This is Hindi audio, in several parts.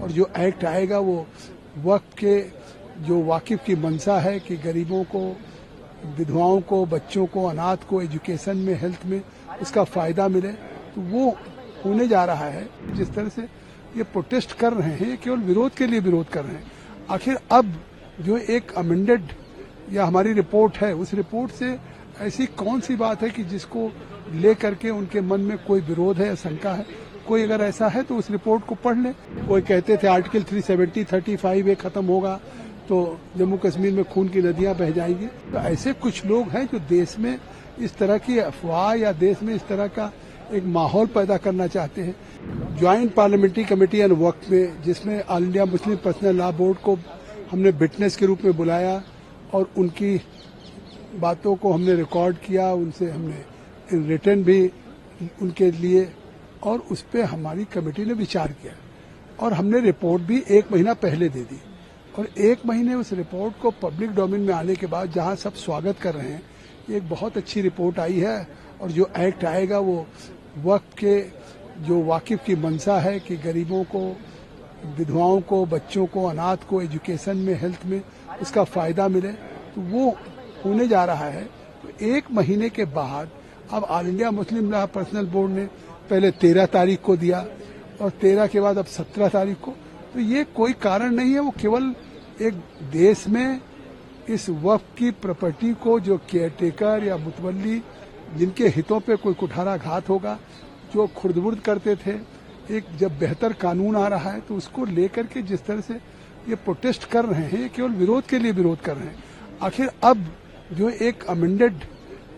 और जो एक्ट आएगा वो वक्त के जो वाकिफ की मंशा है कि गरीबों को, विधवाओं को, बच्चों को, अनाथ को एजुकेशन में, हेल्थ में इसका फायदा मिले, तो वो होने जा रहा है। जिस तरह से ये प्रोटेस्ट कर रहे हैं, ये केवल विरोध के लिए विरोध कर रहे हैं। आखिर अब जो एक अमेंडेड या हमारी रिपोर्ट है, उस रिपोर्ट से ऐसी कौन सी बात है कि जिसको लेकर के उनके मन में कोई विरोध है या शंका है? कोई अगर ऐसा है तो उस रिपोर्ट को पढ़ ले। कोई कहते थे आर्टिकल 370, 35 ये खत्म होगा तो जम्मू कश्मीर में खून की नदियां बह जाएंगी। तो ऐसे कुछ लोग हैं जो देश में इस तरह की अफवाह या देश में इस तरह का एक माहौल पैदा करना चाहते हैं। ज्वाइंट पार्लियामेंट्री कमेटी एंड वक्त में, जिसमें all India Muslim personal law board को हमने विटनेस के रूप में बुलाया और उनकी बातों को हमने रिकॉर्ड किया, उनसे हमने रिटर्न भी उनके लिए, और उस पर हमारी कमेटी ने विचार किया और हमने रिपोर्ट भी 1 महीना पहले दे दी। और 1 महीने उस रिपोर्ट को पब्लिक डोमेन में आने के बाद जहां सब स्वागत कर रहे हैं, एक बहुत अच्छी रिपोर्ट आई है और जो एक्ट आएगा वो वक्त के जो वाकिफ की मंशा है कि गरीबों को, विधवाओं को, बच्चों को, अनाथ को एजुकेशन में, हेल्थ में इसका फायदा मिले, तो वो होने जा रहा है। तो 1 महीने के बाद अब all India Muslim law personal board ने पहले 13 तारीख को दिया और 13 के बाद अब 17 तारीख को। तो ये कोई कारण नहीं है, वो केवल एक देश में इस वक्फ की प्रॉपर्टी को जो केयरटेकर या मुतवल्ली जिनके हितों पे कोई कुठाराघात होगा, जो खुर्द-बुर्द करते थे, एक जब बेहतर कानून आ रहा है तो उसको लेकर के जिस तरह से ये प्रोटेस्ट कर रहे हैं, ये केवल विरोध के लिए विरोध कर रहे हैं। आखिर अब जो एक अमेंडेड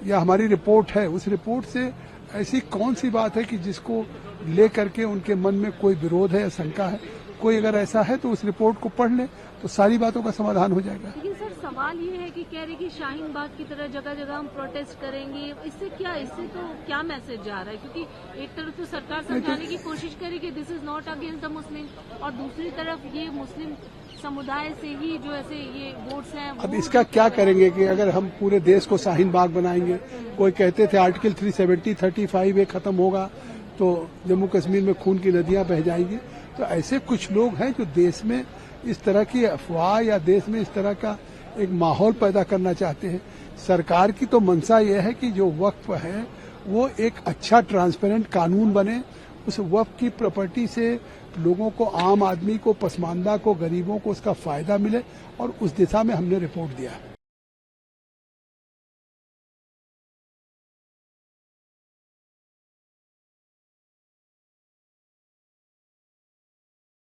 या हमारी रिपोर्ट है, उस रिपोर्ट से ऐसी कौन सी बात है कि जिसको लेकर के उनके मन में कोई विरोध है या शंका है? कोई अगर ऐसा है तो उस रिपोर्ट को पढ़ ले, तो सारी बातों का समाधान हो जाएगा। लेकिन सर सवाल ये है कि कह रहे कि शाहीन बाग की तरह जगह जगह हम प्रोटेस्ट करेंगे, इससे तो क्या मैसेज जा रहा है? क्योंकि एक तरफ तो सरकार समझाने की कोशिश करे कि this is not against the Muslim, और दूसरी तरफ ये मुस्लिम समुदाय से ही जो ऐसे ये वोट्स हैं। अब इसका क्या करेंगे कि अगर हम पूरे देश को शाहीन बाग बनाएंगे? कोई कहते थे आर्टिकल 370, 35 ये खत्म होगा तो जम्मू कश्मीर में खून की नदियां बह जाएंगी। तो ऐसे कुछ लोग हैं जो देश में इस तरह की अफवाह या देश में इस तरह का एक माहौल पैदा करना चाहते हैं। सरकार की तो मंशा यह है कि जो वक्फ है वो एक अच्छा ट्रांसपेरेंट कानून बने, उस वक्फ की प्रॉपर्टी से लोगों को, आम आदमी को, पसमानदा को, गरीबों को उसका फायदा मिले, और उस दिशा में हमने रिपोर्ट दिया है।